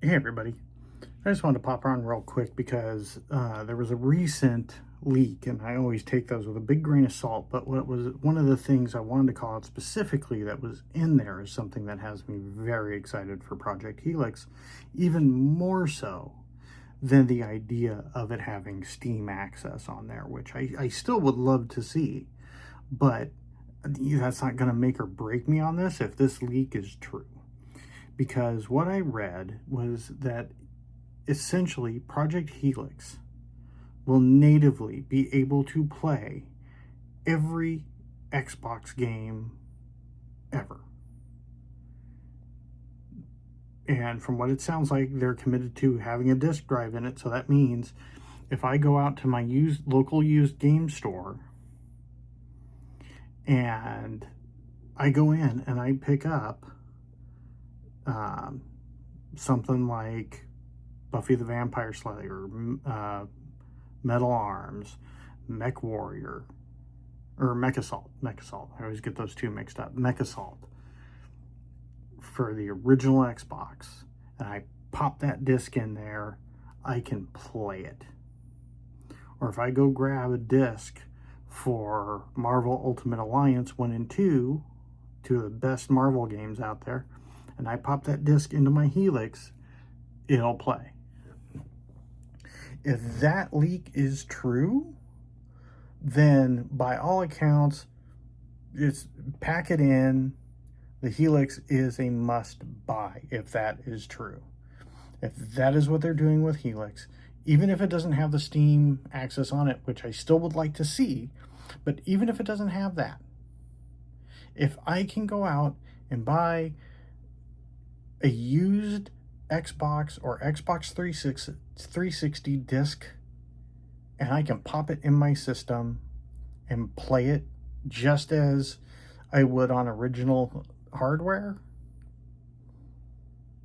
Hey everybody, I just wanted to pop on real quick because there was a recent leak, and I always take those with a big grain of salt, but what was one of the things I wanted to call out specifically that was in there is something that has me very excited for Project Helix, even more so than the idea of it having Steam access on there, which I still would love to see, but that's not going to make or break me on this if this leak is true. Because what I read was that essentially Project Helix will natively be able to play every Xbox game ever. And from what it sounds like, they're committed to having a disk drive in it. So that means if I go out to my local used game store and I go in and I pick up something like Buffy the Vampire Slayer, Metal Arms, Mech Warrior, or Mech Assault. I always get those two mixed up. Mech Assault for the original Xbox, and I pop that disc in there, I can play it. Or if I go grab a disc for Marvel Ultimate Alliance 1 and 2, two of the best Marvel games out there, and I pop that disc into my Helix, it'll play. If that leak is true, then by all accounts, just pack it in. The Helix is a must buy if that is true. If that is what they're doing with Helix, even if it doesn't have the Steam access on it, which I still would like to see, but even if it doesn't have that, if I can go out and buy a used Xbox or Xbox 360 disc, and I can pop it in my system and play it just as I would on original hardware.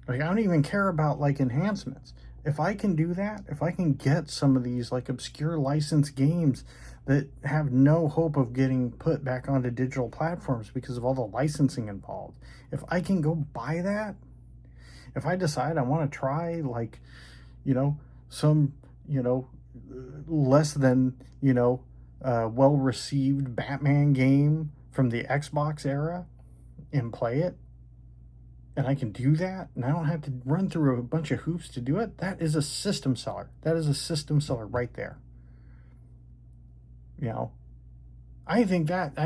Like, I don't even care about like enhancements. If I can do that, if I can get some of these like obscure licensed games that have no hope of getting put back onto digital platforms because of all the licensing involved, if I can go buy that, if I decide I want to try like, some, less than, well-received Batman game from the Xbox era and play it, and I can do that, and I don't have to run through a bunch of hoops to do it, that is a system seller. That is a system seller right there. I think that,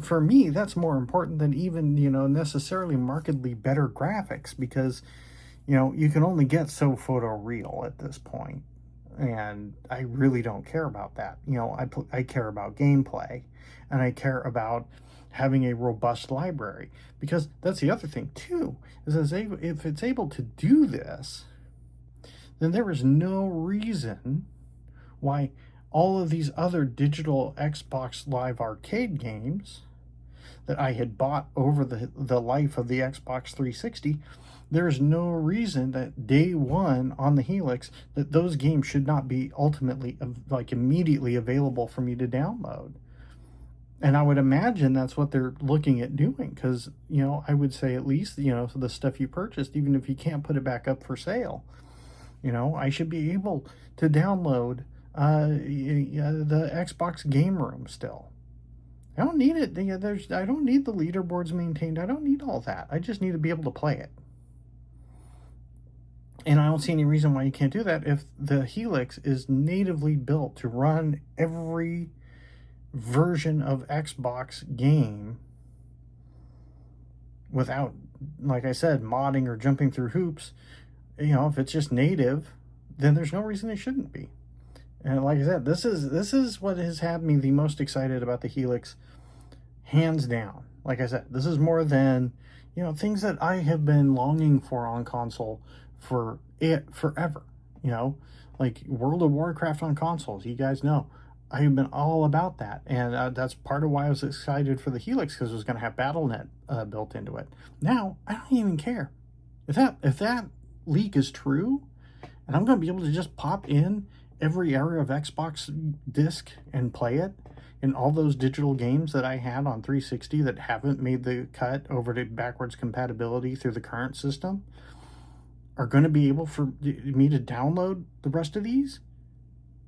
for me, that's more important than even, necessarily markedly better graphics, because, you can only get so photoreal at this point. And I really don't care about that. I care about gameplay, and I care about having a robust library, because that's the other thing too, is if it's able to do this, then there is no reason why all of these other digital Xbox Live Arcade games that I had bought over the life of the Xbox 360, there is no reason that day one on the Helix that those games should not be ultimately, like, immediately available for me to download. And I would imagine that's what they're looking at doing, because, I would say at least, the stuff you purchased, even if you can't put it back up for sale, I should be able to download the Xbox Game Room still. I don't need it. I don't need the leaderboards maintained. I don't need all that. I just need to be able to play it. And I don't see any reason why you can't do that if the Helix is natively built to run every version of Xbox game without, like I said, modding or jumping through hoops. If it's just native, then there's no reason it shouldn't be. And like I said, this is what has had me the most excited about the Helix, hands down. Like I said, this is more than, things that I have been longing for on console for forever. Like World of Warcraft on consoles. You guys know I have been all about that, and that's part of why I was excited for the Helix, because it was going to have BattleNet built into it. Now I don't even care if that leak is true, and I'm going to be able to just pop in every era of Xbox disc and play it, in all those digital games that I had on 360 that haven't made the cut over to backwards compatibility through the current system. are going to be able for me to download the rest of these.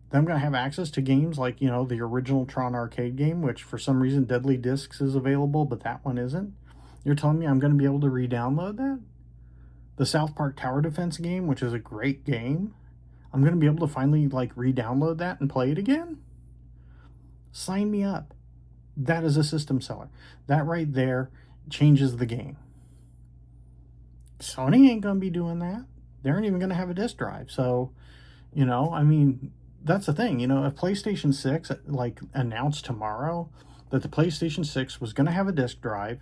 Then I'm going to have access to games like, you know, the original Tron arcade game, which for some reason Deadly Discs is available, but that one isn't. You're telling me I'm going to be able to re-download that? The South Park Tower Defense game, which is a great game, I'm going to be able to finally like re-download that and play it again? Sign me up. That is a system seller. That right there changes the game. Sony ain't going to be doing that. They aren't even going to have a disk drive. So, you know, I mean, that's the thing. You know, if PlayStation 6 like announced tomorrow that the PlayStation 6 was going to have a disk drive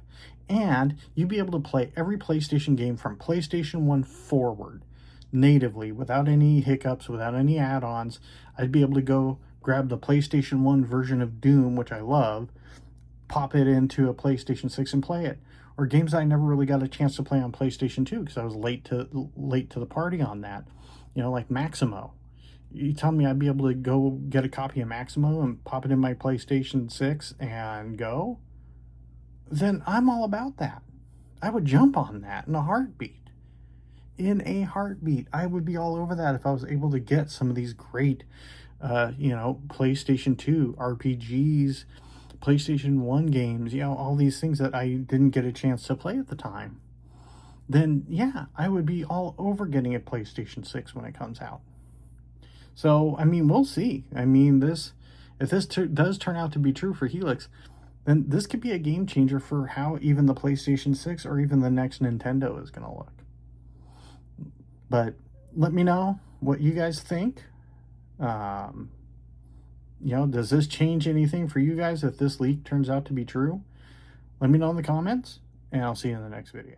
and you'd be able to play every PlayStation game from PlayStation 1 forward natively without any hiccups, without any add-ons, I'd be able to go grab the PlayStation 1 version of Doom, which I love, pop it into a PlayStation 6 and play it. Or games I never really got a chance to play on PlayStation 2 because I was late to the party on that. You know, like Maximo. You tell me I'd be able to go get a copy of Maximo and pop it in my PlayStation 6 and go? Then I'm all about that. I would jump on that in a heartbeat. In a heartbeat. I would be all over that if I was able to get some of these great, you know, PlayStation 2 RPGs, PlayStation 1 games, you know, all these things that I didn't get a chance to play at the time. Then, yeah, I would be all over getting a PlayStation 6 when it comes out. So, I mean, we'll see. I mean, if this does turn out to be true for Helix, then this could be a game changer for how even the PlayStation 6 or even the next Nintendo is going to look. But let me know what you guys think. You know, does this change anything for you guys if this leak turns out to be true? Let me know in the comments, and I'll see you in the next video.